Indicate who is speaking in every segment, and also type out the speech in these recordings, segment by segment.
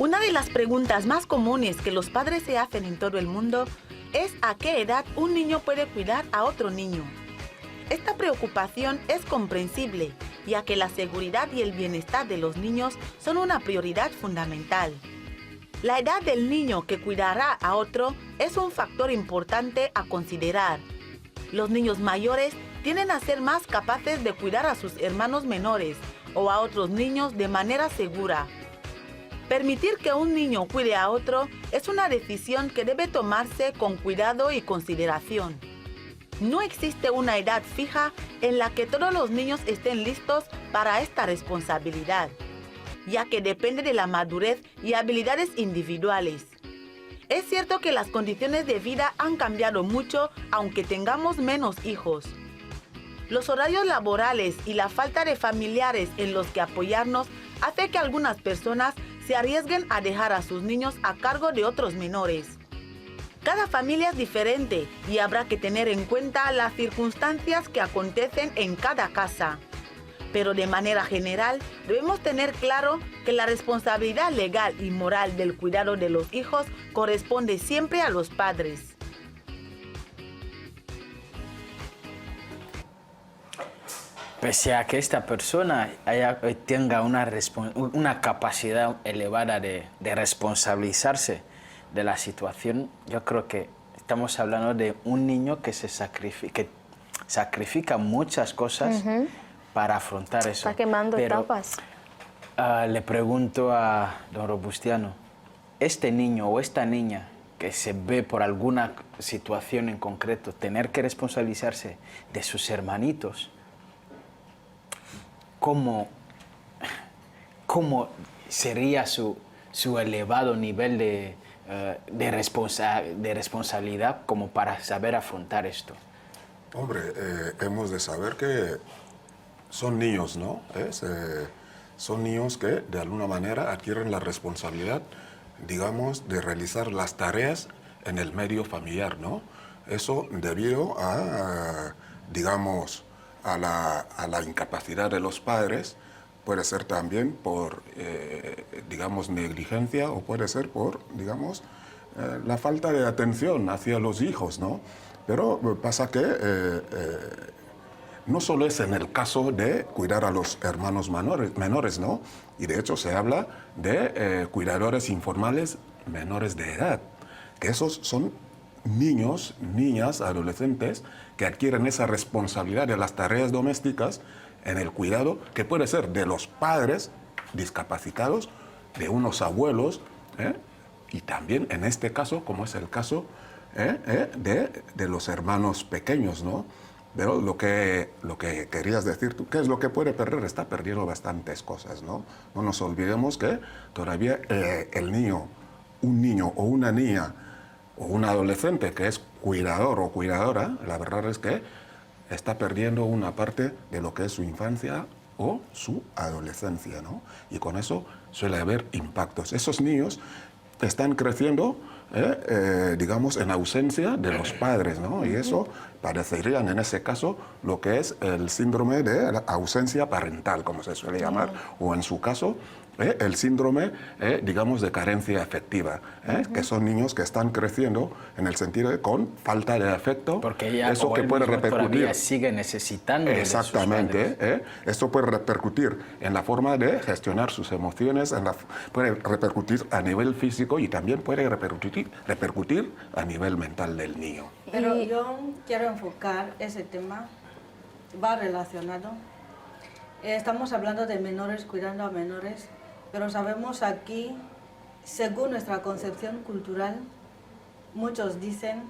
Speaker 1: Una de las preguntas más comunes que los padres se hacen en todo el mundo es a qué edad un niño puede cuidar a otro niño. Esta preocupación es comprensible, ya que la seguridad y el bienestar de los niños son una prioridad fundamental. La edad del niño que cuidará a otro es un factor importante a considerar. Los niños mayores tienden a ser más capaces de cuidar a sus hermanos menores o a otros niños de manera segura. Permitir que un niño cuide a otro es una decisión que debe tomarse con cuidado y consideración. No existe una edad fija en la que todos los niños estén listos para esta responsabilidad, ya que depende de la madurez y habilidades individuales. Es cierto que las condiciones de vida han cambiado mucho aunque tengamos menos hijos. Los horarios laborales y la falta de familiares en los que apoyarnos hace que algunas personas se arriesguen a dejar a sus niños a cargo de otros menores. Cada familia es diferente y habrá que tener en cuenta las circunstancias que acontecen en cada casa. Pero de manera general, debemos tener claro que la responsabilidad legal y moral del cuidado de los hijos corresponde siempre a los padres.
Speaker 2: Pese a que esta persona tenga una capacidad elevada de responsabilizarse de la situación, yo creo que estamos hablando de un niño que sacrifica muchas cosas para afrontar eso.
Speaker 3: Está quemando etapas.
Speaker 2: Le pregunto a don Robustiano, este niño o esta niña que se ve por alguna situación en concreto tener que responsabilizarse de sus hermanitos, ¿cómo sería su elevado nivel de responsabilidad como para saber afrontar esto?
Speaker 4: Hombre, hemos de saber que son niños, ¿no? Son niños que de alguna manera adquieren la responsabilidad, digamos, de realizar las tareas en el medio familiar, ¿no? Eso debido a, digamos, a la incapacidad de los padres, puede ser también por, digamos, negligencia o puede ser por, digamos, la falta de atención hacia los hijos, ¿no? Pero pasa que no solo es en el caso de cuidar a los hermanos menores, ¿no? Y de hecho se habla de cuidadores informales menores de edad, que esos son niños, niñas, adolescentes que adquieren esa responsabilidad de las tareas domésticas en el cuidado que puede ser de los padres discapacitados, de unos abuelos, y también en este caso, como es el caso de los hermanos pequeños, ¿no? Pero lo que querías decir tú, ¿qué es lo que puede perder? Está perdiendo bastantes cosas, ¿no? No nos olvidemos que todavía un niño o una niña o un adolescente que es cuidador o cuidadora, la verdad es que está perdiendo una parte de lo que es su infancia o su adolescencia, ¿no? Y con eso suele haber impactos. Esos niños están creciendo, digamos, en ausencia de los padres, ¿no? Y eso padecerían en ese caso lo que es el síndrome de la ausencia parental, como se suele llamar, o en su caso, el síndrome, digamos, de carencia afectiva, que son niños que están creciendo en el sentido de con falta de afecto.
Speaker 2: Porque ya
Speaker 4: eso que puede repercutir,
Speaker 2: sigue necesitando.
Speaker 4: Exactamente, esto puede repercutir en la forma de gestionar sus emociones, puede repercutir a nivel físico y también puede repercutir a nivel mental del niño.
Speaker 5: Pero yo quiero enfocar ese tema, va relacionado. Estamos hablando de menores cuidando a menores, pero sabemos aquí, según nuestra concepción cultural, muchos dicen,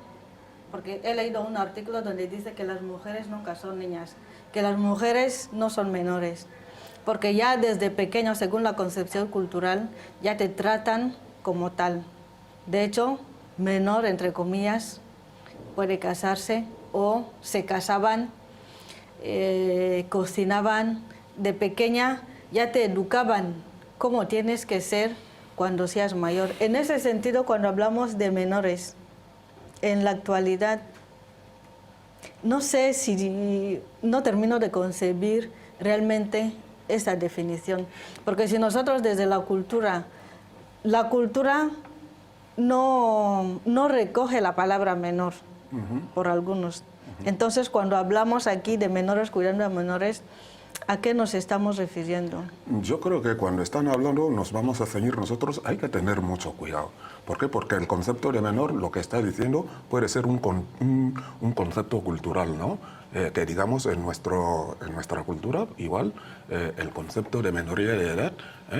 Speaker 5: porque he leído un artículo donde dice que las mujeres nunca son niñas, que las mujeres no son menores, porque ya desde pequeños, según la concepción cultural, ya te tratan como tal. De hecho, menor, entre comillas, puede casarse o se casaban, cocinaban, de pequeña ya te educaban cómo tienes que ser cuando seas mayor. En ese sentido, cuando hablamos de menores, en la actualidad, no sé si no termino de concebir realmente esa definición, porque si nosotros desde la cultura la cultura no recoge la palabra menor por algunos. Entonces, cuando hablamos aquí de menores cuidando a menores, ¿a qué nos estamos refiriendo?
Speaker 4: Yo creo que cuando están hablando nos vamos a ceñir nosotros, hay que tener mucho cuidado. ¿Por qué? Porque el concepto de menor, lo que está diciendo, puede ser un concepto cultural, ¿no? Que digamos en nuestra cultura, igual, el concepto de menoría de edad,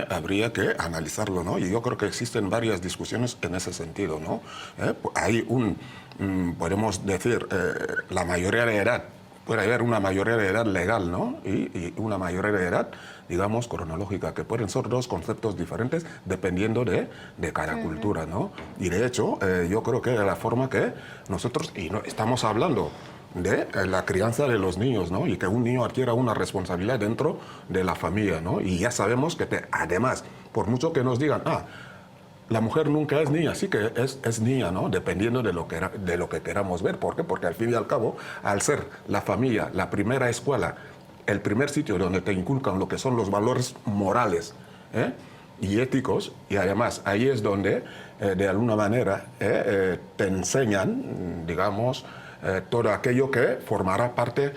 Speaker 4: habría que analizarlo, ¿no? Y yo creo que existen varias discusiones en ese sentido, ¿no? Hay podemos decir, la mayoría de edad. Puede haber una mayoría de edad legal, ¿no? Y una mayoría de edad, digamos, cronológica, que pueden ser dos conceptos diferentes dependiendo de cada cultura, ¿no? Y de hecho, yo creo que de la forma que nosotros, y no, estamos hablando de la crianza de los niños, ¿no? Y que un niño adquiera una responsabilidad dentro de la familia, ¿no? Y ya sabemos que, además, por mucho que nos digan, la mujer nunca es niña, sí que es niña, ¿no? Dependiendo de lo que queramos ver. ¿Por qué? Porque al fin y al cabo, al ser la familia, la primera escuela, el primer sitio donde te inculcan lo que son los valores morales y éticos, y además ahí es donde, de alguna manera, te enseñan, digamos, todo aquello que formará parte,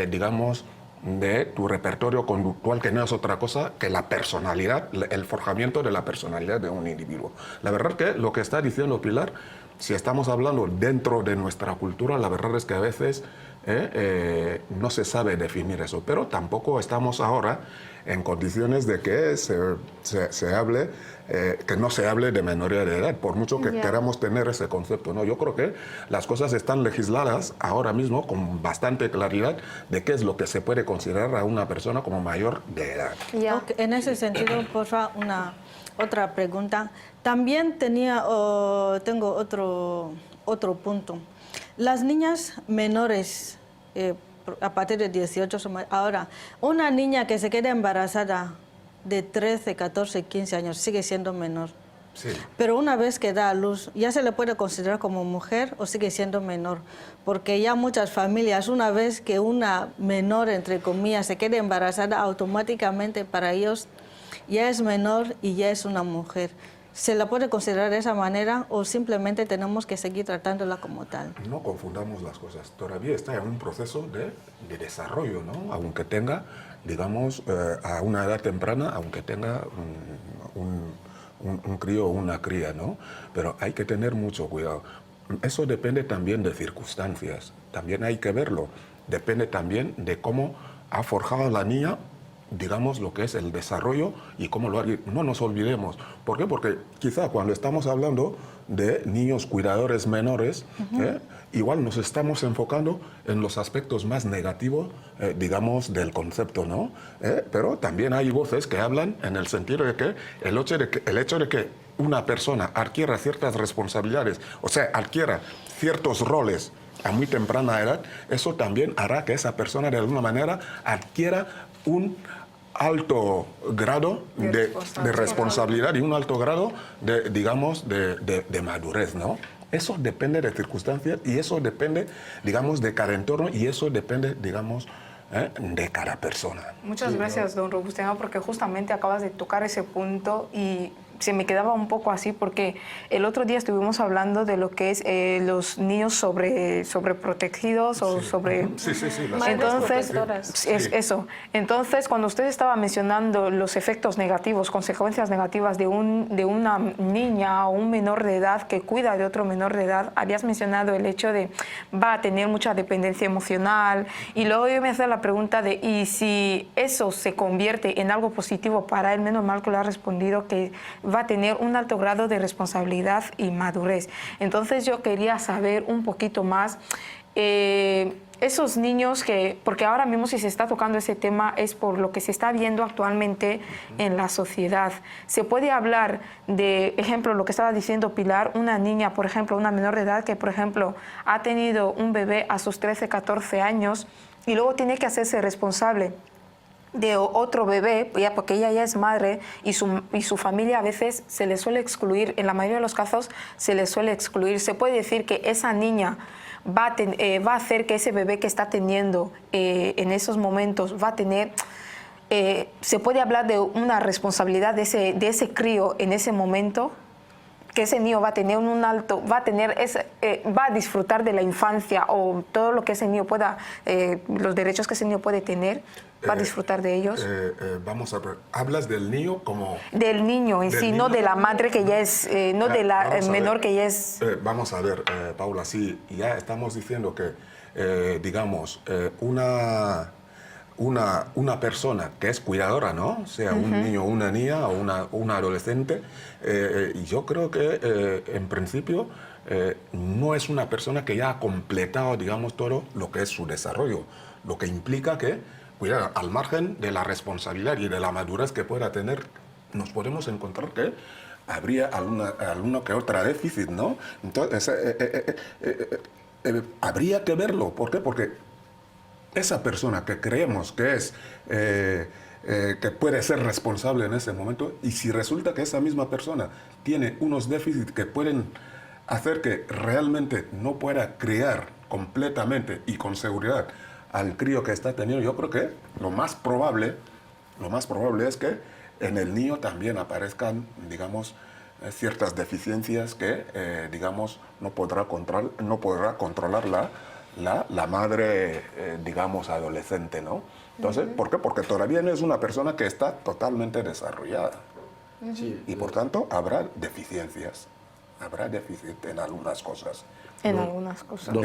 Speaker 4: digamos, de tu repertorio conductual, que no es otra cosa que la personalidad, el forjamiento de la personalidad de un individuo. La verdad que lo que está diciendo Pilar, si estamos hablando dentro de nuestra cultura, la verdad es que a veces no se sabe definir eso, pero tampoco estamos ahora en condiciones de que se hable, que no se hable de menoría de edad, por mucho que queramos tener ese concepto, ¿no? Yo creo que las cosas están legisladas ahora mismo con bastante claridad de qué es lo que se puede considerar a una persona como mayor de edad.
Speaker 5: Okay. En ese sentido, por favor, otra pregunta. También tengo otro punto. Las niñas menores, a partir de 18, ahora, una niña que se queda embarazada de 13, 14, 15 años sigue siendo menor.
Speaker 4: Sí.
Speaker 5: Pero una vez que da a luz, ¿ya se le puede considerar como mujer o sigue siendo menor? Porque ya muchas familias, una vez que una menor, entre comillas, se queda embarazada, automáticamente para ellos ya es menor y ya es una mujer. ¿Se la puede considerar de esa manera o simplemente tenemos que seguir tratándola como tal?
Speaker 4: No confundamos las cosas. Todavía está en un proceso de desarrollo, ¿no? Aunque tenga, digamos, a una edad temprana, aunque tenga un crío o una cría, ¿no? Pero hay que tener mucho cuidado. Eso depende también de circunstancias. También hay que verlo. Depende también de cómo ha forjado la niña, digamos, lo que es el desarrollo y cómo lo hace. No nos olvidemos. ¿Por qué? Porque quizá cuando estamos hablando de niños cuidadores menores, igual nos estamos enfocando en los aspectos más negativos, digamos, del concepto, ¿no? Pero también hay voces que hablan en el sentido de que el hecho de que una persona adquiera ciertas responsabilidades, o sea, adquiera ciertos roles a muy temprana edad, eso también hará que esa persona de alguna manera adquiera un alto grado de responsabilidad y un alto grado de, digamos, de madurez, ¿no? Eso depende de circunstancias y eso depende, digamos, de cada entorno y eso depende, digamos, de cada persona.
Speaker 3: Muchas gracias, don Robustiano, porque justamente acabas de tocar ese punto y se me quedaba un poco así porque el otro día estuvimos hablando de lo que es los niños sobreprotegidos o sobre...
Speaker 4: Sí.
Speaker 3: Entonces, eso. Entonces, cuando usted estaba mencionando los efectos negativos, consecuencias negativas de una niña o un menor de edad que cuida de otro menor de edad, habías mencionado el hecho de va a tener mucha dependencia emocional y luego yo me hacía la pregunta de ¿y si eso se convierte en algo positivo para él? Menos mal que lo ha respondido, que va a tener un alto grado de responsabilidad y madurez. Entonces yo quería saber un poquito más esos niños que, porque ahora mismo si se está tocando ese tema es por lo que se está viendo actualmente en la sociedad. Se puede hablar de, ejemplo, lo que estaba diciendo Pilar, una niña, por ejemplo, una menor de edad que, por ejemplo, ha tenido un bebé a sus 13, 14 años y luego tiene que hacerse responsable de otro bebé, ya porque ella ya es madre y su familia a veces se le suele excluir, en la mayoría de los casos se le suele excluir. Se puede decir que esa niña va a hacer que ese bebé que está teniendo en esos momentos va a tener ¿se puede hablar de una responsabilidad de ese crío en ese momento? Que ese niño va a tener va a disfrutar de la infancia o todo lo que ese niño pueda, los derechos que ese niño puede tener, va a disfrutar de ellos.
Speaker 4: Vamos a ver, ¿hablas del niño como...?
Speaker 3: Del niño en sí, no de la madre que ya es, no de la menor que ya es...
Speaker 4: Vamos a ver, Paula, sí, ya estamos diciendo que, digamos, una persona que es cuidadora, ¿no? Sea un niño, una niña o una adolescente, y yo creo que en principio no es una persona que ya ha completado, digamos, todo lo que es su desarrollo, lo que implica que, cuidado, al margen de la responsabilidad y de la madurez que pueda tener, nos podemos encontrar que habría alguna que otra déficit, ¿no? Entonces, habría que verlo. ¿Por qué? Porque esa persona que creemos que es que puede ser responsable en ese momento, y si resulta que esa misma persona tiene unos déficits que pueden hacer que realmente no pueda criar completamente y con seguridad al crío que está teniendo, yo creo que lo más probable es que en el niño también aparezcan, digamos, ciertas deficiencias que, digamos, no podrá controlar la madre, digamos, adolescente, ¿no? Entonces, ¿por qué? Porque todavía no es una persona que está totalmente desarrollada. Sí, y por tanto, habrá deficiencias. Habrá déficit en algunas cosas.
Speaker 3: En algunas cosas.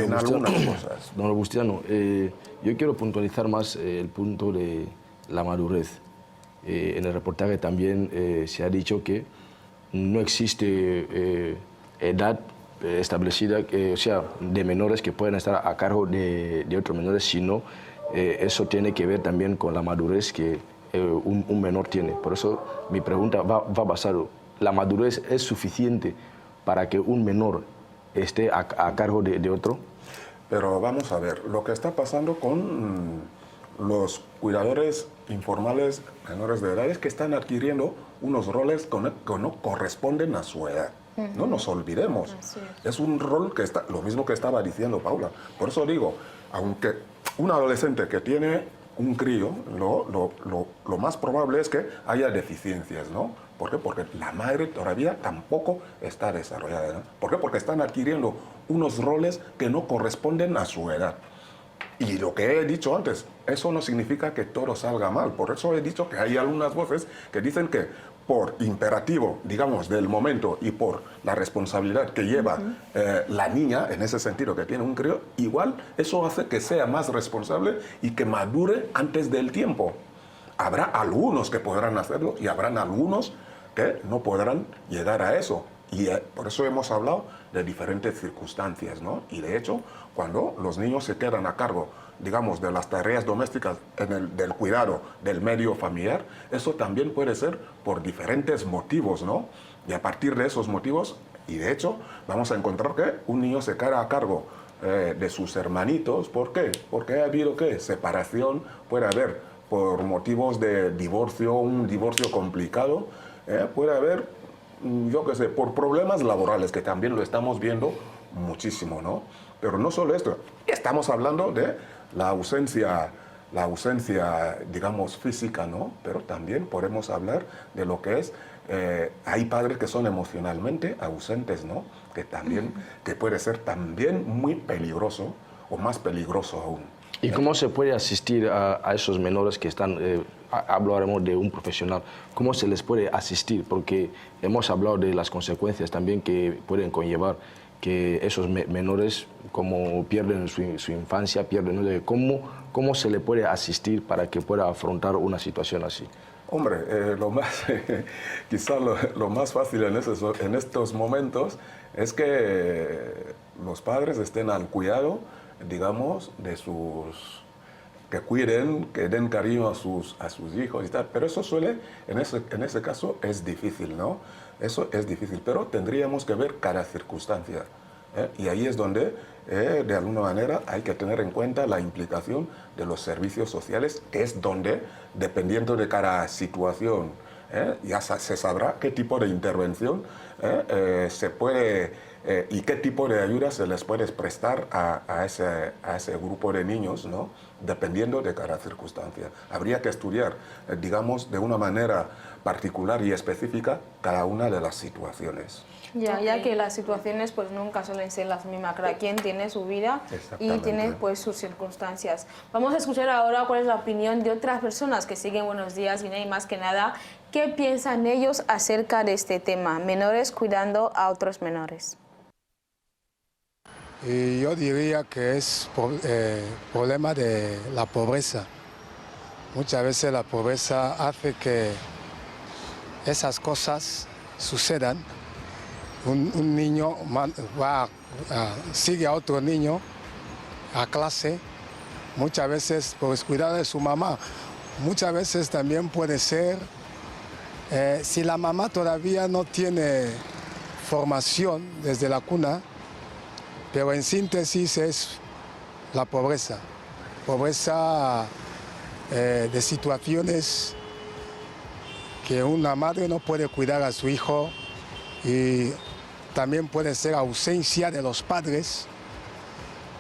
Speaker 6: Don Robustiano, yo quiero puntualizar más el punto de la madurez. En el reportaje también se ha dicho que no existe edad establecida, o sea, de menores que puedan estar a cargo de otros menores, sino eso tiene que ver también con la madurez que un menor tiene. Por eso mi pregunta va basado, ¿la madurez es suficiente para que un menor esté a cargo de otro?
Speaker 4: Pero vamos a ver, lo que está pasando con los cuidadores informales menores de edad es que están adquiriendo unos roles que no corresponden a su edad. No nos olvidemos. Es un rol que está, lo mismo que estaba diciendo Paula. Por eso digo, aunque un adolescente que tiene un crío, lo más probable es que haya deficiencias, ¿no? ¿Por qué? Porque la madre todavía tampoco está desarrollada, ¿no? ¿Por qué? Porque están adquiriendo unos roles que no corresponden a su edad. Y lo que he dicho antes, eso no significa que todo salga mal. Por eso he dicho que hay algunas voces que dicen que por imperativo, digamos, del momento y por la responsabilidad que lleva la niña, en ese sentido que tiene un crío, igual eso hace que sea más responsable y que madure antes del tiempo. Habrá algunos que podrán hacerlo y habrán algunos que no podrán llegar a eso. Y por eso hemos hablado de diferentes circunstancias, ¿no? Y de hecho, cuando los niños se quedan a cargo, digamos, de las tareas domésticas, del cuidado del medio familiar, eso también puede ser por diferentes motivos, ¿no? Y a partir de esos motivos, y de hecho, vamos a encontrar que un niño se queda a cargo de sus hermanitos. ¿Por qué? Porque ha habido, ¿qué? Separación, puede haber por motivos de divorcio, un divorcio complicado, puede haber, yo qué sé, por problemas laborales, que también lo estamos viendo muchísimo, ¿no? Pero no solo esto, estamos hablando de la ausencia, digamos, física, ¿no? Pero también podemos hablar de lo que es, hay padres que son emocionalmente ausentes, ¿no? Que también, que puede ser también muy peligroso o más peligroso aún.
Speaker 6: ¿Y cómo se puede asistir a esos menores que están, hablaremos de un profesional, cómo se les puede asistir? Porque hemos hablado de las consecuencias también que pueden conllevar que esos menores, como pierden su infancia, pierden, ¿cómo se le puede asistir para que pueda afrontar una situación así?
Speaker 4: Hombre, quizá lo más fácil en estos momentos es que los padres estén al cuidado, digamos, de que cuiden, que den cariño a sus hijos y tal. Pero eso suele, en ese caso, es difícil, ¿no? Eso es difícil, pero tendríamos que ver cada circunstancia. Y ahí es donde, de alguna manera, hay que tener en cuenta la implicación de los servicios sociales, que es donde, dependiendo de cada situación, ya se sabrá qué tipo de intervención se puede y qué tipo de ayuda se les puede prestar a ese grupo de niños, ¿no? Dependiendo de cada circunstancia. Habría que estudiar, digamos, de una manera particular y específica cada una de las situaciones.
Speaker 3: Ya que las situaciones pues nunca suelen ser las mismas, cada quien tiene su vida y tiene pues sus circunstancias. Vamos a escuchar ahora cuál es la opinión de otras personas que siguen Buenos Días Guinea y más que nada, qué piensan ellos acerca de este tema, menores cuidando a otros menores.
Speaker 7: Y yo diría que es problema de la pobreza. Muchas veces la pobreza hace que esas cosas sucedan. Un niño sigue a otro niño a clase, muchas veces por descuidar de su mamá. Muchas veces también puede ser, si la mamá todavía no tiene formación desde la cuna, pero en síntesis es la pobreza. Pobreza de situaciones que una madre no puede cuidar a su hijo y también puede ser ausencia de los padres.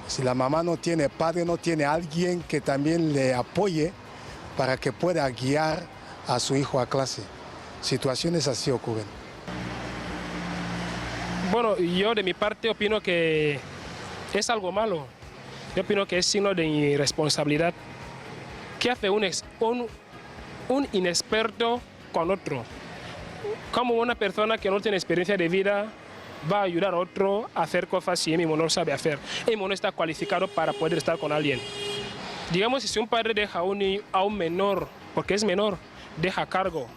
Speaker 7: Si la mamá no tiene padre, no tiene alguien que también le apoye para que pueda guiar a su hijo a clase. Situaciones así ocurren.
Speaker 8: Bueno, yo de mi parte opino que es algo malo. Yo opino que es signo de irresponsabilidad. ¿Qué hace un inexperto con otro? Como una persona que no tiene experiencia de vida va a ayudar a otro a hacer cosas si él mismo no sabe hacer. Él mismo no está cualificado para poder estar con alguien. Digamos, si un padre deja a un menor, porque es menor, deja a cargo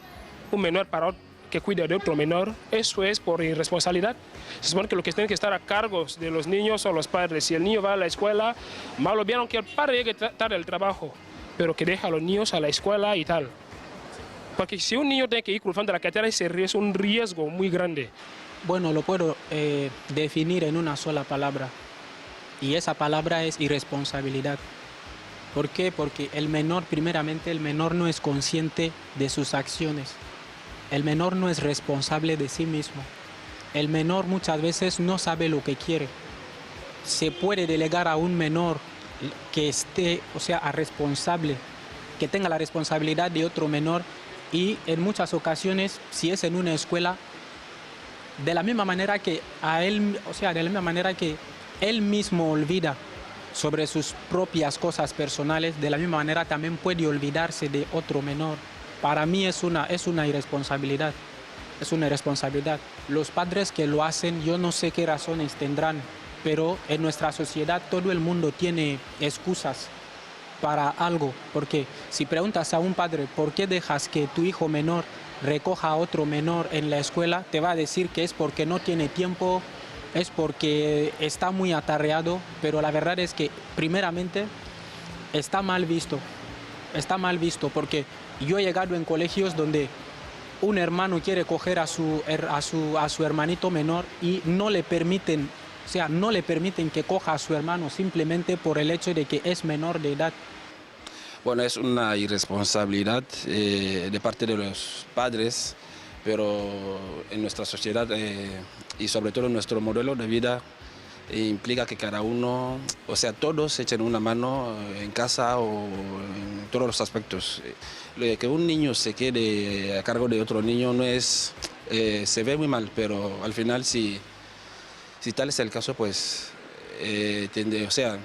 Speaker 8: un menor para que cuide de otro menor, eso es por irresponsabilidad. Se supone que los que tienen que estar a cargo de los niños son los padres. Si el niño va a la escuela, malo bien, aunque el padre llegue tarde al trabajo, pero que deja a los niños a la escuela y tal. Porque si un niño tiene que ir cruzando la carretera, es un riesgo muy grande.
Speaker 9: Bueno, lo puedo definir en una sola palabra. Y esa palabra es irresponsabilidad. ¿Por qué? Porque el menor, primeramente, el menor no es consciente de sus acciones. El menor no es responsable de sí mismo. El menor muchas veces no sabe lo que quiere. Se puede delegar a un menor que esté, o sea, a responsable, que tenga la responsabilidad de otro menor. Y en muchas ocasiones, si es en una escuela, de la misma manera que a él, o sea, de la misma manera que él mismo olvida sobre sus propias cosas personales, de la misma manera también puede olvidarse de otro menor. Para mí es una irresponsabilidad. Es una irresponsabilidad. Los padres que lo hacen, yo no sé qué razones tendrán, pero en nuestra sociedad todo el mundo tiene excusas para algo, porque si preguntas a un padre por qué dejas que tu hijo menor recoja a otro menor en la escuela, te va a decir que es porque no tiene tiempo, es porque está muy atareado, pero la verdad es que primeramente está mal visto porque yo he llegado en colegios donde un hermano quiere coger a su hermanito menor y no le permiten, o sea, no le permiten que coja a su hermano simplemente por el hecho de que es menor de edad.
Speaker 6: Bueno, es una irresponsabilidad de parte de los padres, pero en nuestra sociedad y sobre todo en nuestro modelo de vida implica que cada uno, o sea, todos echen una mano en casa o en todos los aspectos. Que un niño se quede a cargo de otro niño no es, se ve muy mal, pero al final si tal es el caso, pues o sea,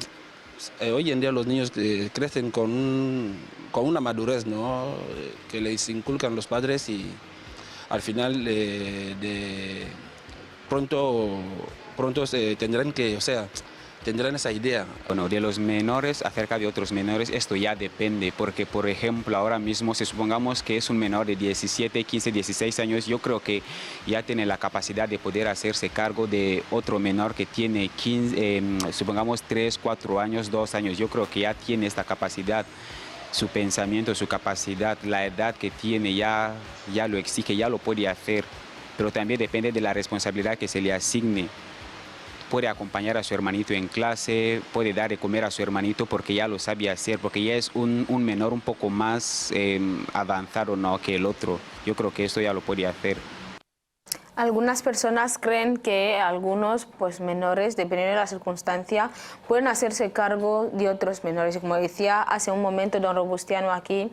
Speaker 6: hoy en día los niños crecen con una madurez, ¿no? Que les inculcan los padres y al final pronto tendrán que, o sea, tendrán esa idea.
Speaker 10: Bueno, de los menores acerca de otros menores, esto ya depende, porque por ejemplo ahora mismo, si supongamos que es un menor de 17, 15, 16 años, yo creo que ya tiene la capacidad de poder hacerse cargo de otro menor que tiene 15, supongamos 3, 4 años, 2 años, yo creo que ya tiene esta capacidad. Su pensamiento, su capacidad, la edad que tiene ya lo exige, ya lo puede hacer, pero también depende de la responsabilidad que se le asigne. Puede acompañar a su hermanito en clase, puede dar de comer a su hermanito porque ya lo sabe hacer, porque ya es un menor un poco más avanzado, ¿no?, que el otro. Yo creo que esto ya lo puede hacer.
Speaker 3: Algunas personas creen que algunos pues, menores, dependiendo de la circunstancia, pueden hacerse cargo de otros menores. Y como decía hace un momento don Robustiano aquí,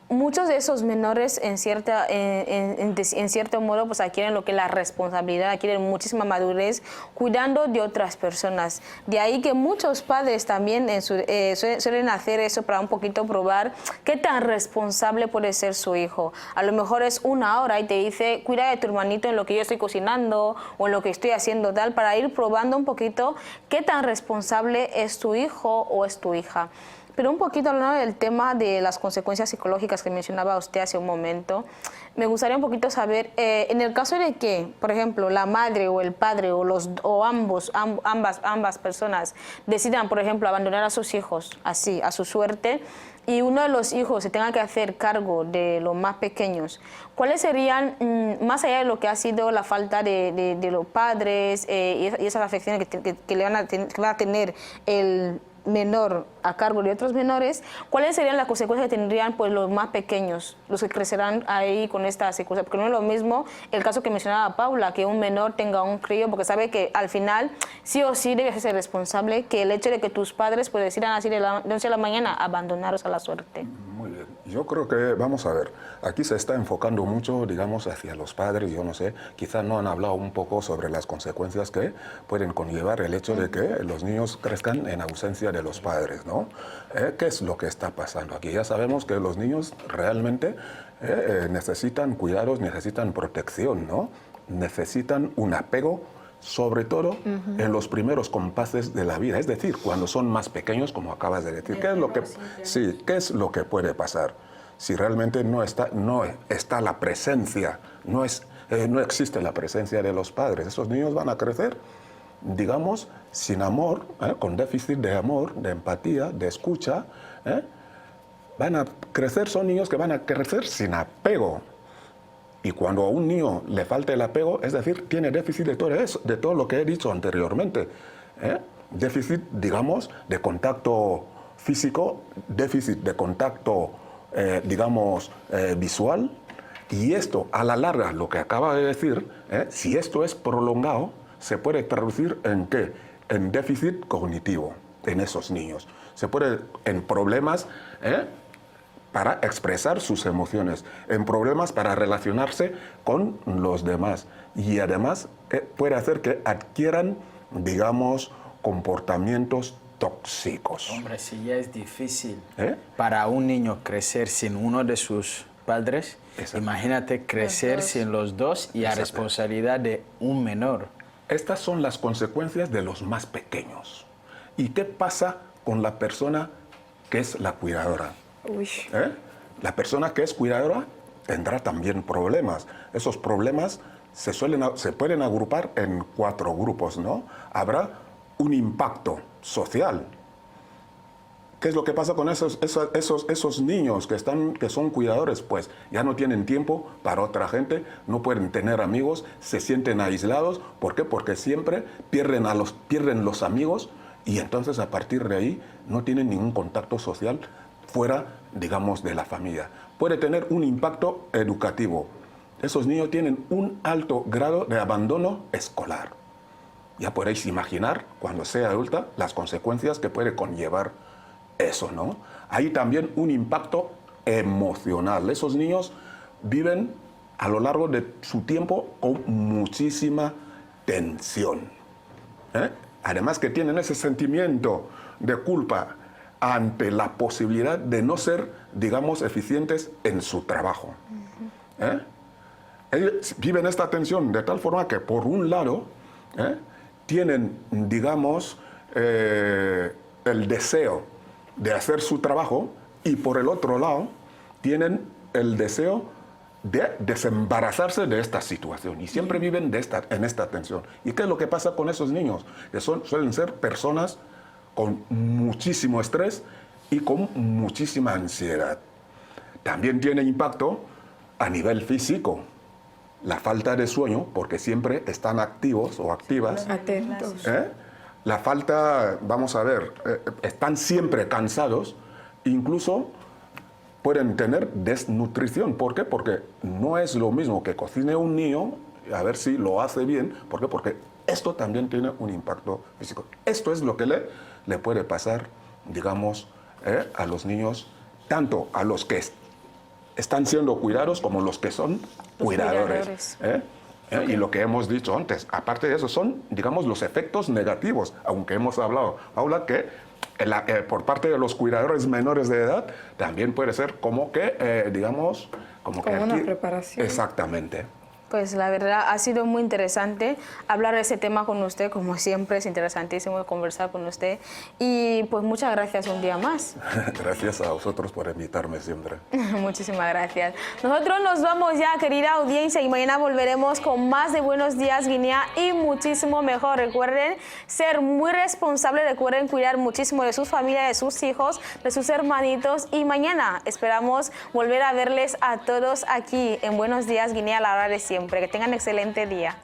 Speaker 3: muchos de esos menores en cierto modo pues adquieren lo que es la responsabilidad, adquieren muchísima madurez cuidando de otras personas. De ahí que muchos padres también suelen hacer eso para un poquito probar qué tan responsable puede ser su hijo. A lo mejor es una hora y te dice, cuida de tu hermanito en lo que yo estoy cocinando o en lo que estoy haciendo tal, para ir probando un poquito qué tan responsable es tu hijo o es tu hija. Pero un poquito hablando del tema de las consecuencias psicológicas que mencionaba usted hace un momento, me gustaría un poquito saber, en el caso de que, por ejemplo, la madre o el padre o ambas personas decidan, por ejemplo, abandonar a sus hijos así, a su suerte, y uno de los hijos se tenga que hacer cargo de los más pequeños, ¿cuáles serían, más allá de lo que ha sido la falta de los padres y esas afecciones que va a tener el menor a cargo de otros menores, cuáles serían las consecuencias que tendrían pues los más pequeños, los que crecerán ahí con esta secuencia? Porque no es lo mismo el caso que mencionaba Paula, que un menor tenga un crío, porque sabe que al final sí o sí debes ser responsable, que el hecho de que tus padres pues decidan así de 11 de la mañana abandonaros a la suerte.
Speaker 4: Muy bien. Yo creo que, vamos a ver, aquí se está enfocando mucho, digamos, hacia los padres, yo no sé, quizás no han hablado un poco sobre las consecuencias que pueden conllevar el hecho de que los niños crezcan en ausencia de los padres, ¿no? ¿Qué es lo que está pasando aquí? Ya sabemos que los niños realmente necesitan cuidados, necesitan protección, ¿no? Necesitan un apego, sobre todo en los primeros compases de la vida, es decir, cuando son más pequeños, como acabas de decir. ¿Qué es lo que puede pasar? Si realmente no está la presencia, no existe la presencia de los padres, esos niños van a crecer, digamos, sin amor, con déficit de amor, de empatía, de escucha. Van a crecer, son niños que van a crecer sin apego. Y cuando a un niño le falta el apego, es decir, tiene déficit de todo eso, de todo lo que he dicho anteriormente. Déficit, digamos, de contacto físico, déficit de contacto, digamos, visual. Y esto, a la larga, lo que acaba de decir, si esto es prolongado, se puede traducir en ¿qué? En déficit cognitivo en esos niños. Se puede en problemas para expresar sus emociones, en problemas para relacionarse con los demás. Y además puede hacer que adquieran, digamos, comportamientos tóxicos.
Speaker 2: Hombre, si ya es difícil para un niño crecer sin uno de sus padres, imagínate crecer sin los dos y a responsabilidad de un menor.
Speaker 4: Estas son las consecuencias de los más pequeños. ¿Y qué pasa con la persona que es la cuidadora? La persona que es cuidadora tendrá también problemas. Esos problemas se pueden agrupar en 4 grupos, ¿no? Habrá un impacto social. ¿Qué es lo que pasa con esos niños que son cuidadores? Pues ya no tienen tiempo para otra gente, no pueden tener amigos, se sienten aislados. ¿Por qué? Porque siempre pierden los amigos y entonces a partir de ahí no tienen ningún contacto social fuera, digamos, de la familia. Puede tener un impacto educativo. Esos niños tienen un alto grado de abandono escolar. Ya podéis imaginar, cuando sea adulta, las consecuencias que puede conllevar eso, ¿no? Hay también un impacto emocional. Esos niños viven a lo largo de su tiempo con muchísima tensión. Además que tienen ese sentimiento de culpa ante la posibilidad de no ser, digamos, eficientes en su trabajo. Ellos viven esta tensión de tal forma que, por un lado, tienen, digamos, el deseo de hacer su trabajo y, por el otro lado, tienen el deseo de desembarazarse de esta situación y siempre viven en esta tensión. ¿Y qué es lo que pasa con esos niños? Que suelen ser personas con muchísimo estrés y con muchísima ansiedad. También tiene impacto a nivel físico. La falta de sueño, porque siempre están activos o activas.
Speaker 3: Atentos.
Speaker 4: La falta, vamos a ver, están siempre cansados, incluso pueden tener desnutrición. ¿Por qué? Porque no es lo mismo que cocine un niño a ver si lo hace bien. ¿Por qué? Porque esto también tiene un impacto físico. Esto es lo que le puede pasar, digamos, a los niños, tanto a los que están siendo cuidados como los que son cuidadores. Y lo que hemos dicho antes, aparte de eso, son, digamos, los efectos negativos, aunque hemos hablado, Paula, que por parte de los cuidadores menores de edad también puede ser como que, digamos, como que
Speaker 3: una preparación.
Speaker 4: Exactamente.
Speaker 11: Pues la verdad ha sido muy interesante hablar de ese tema con usted, como siempre es interesantísimo conversar con usted y pues muchas gracias un día más.
Speaker 4: Gracias a vosotros por invitarme siempre.
Speaker 11: Muchísimas gracias. Nosotros nos vamos ya, querida audiencia, y mañana volveremos con más de Buenos Días Guinea y muchísimo mejor. Recuerden ser muy responsables, recuerden cuidar muchísimo de sus familias, de sus hijos, de sus hermanitos y mañana esperamos volver a verles a todos aquí en Buenos Días Guinea a la hora de siempre. Que tengan excelente día.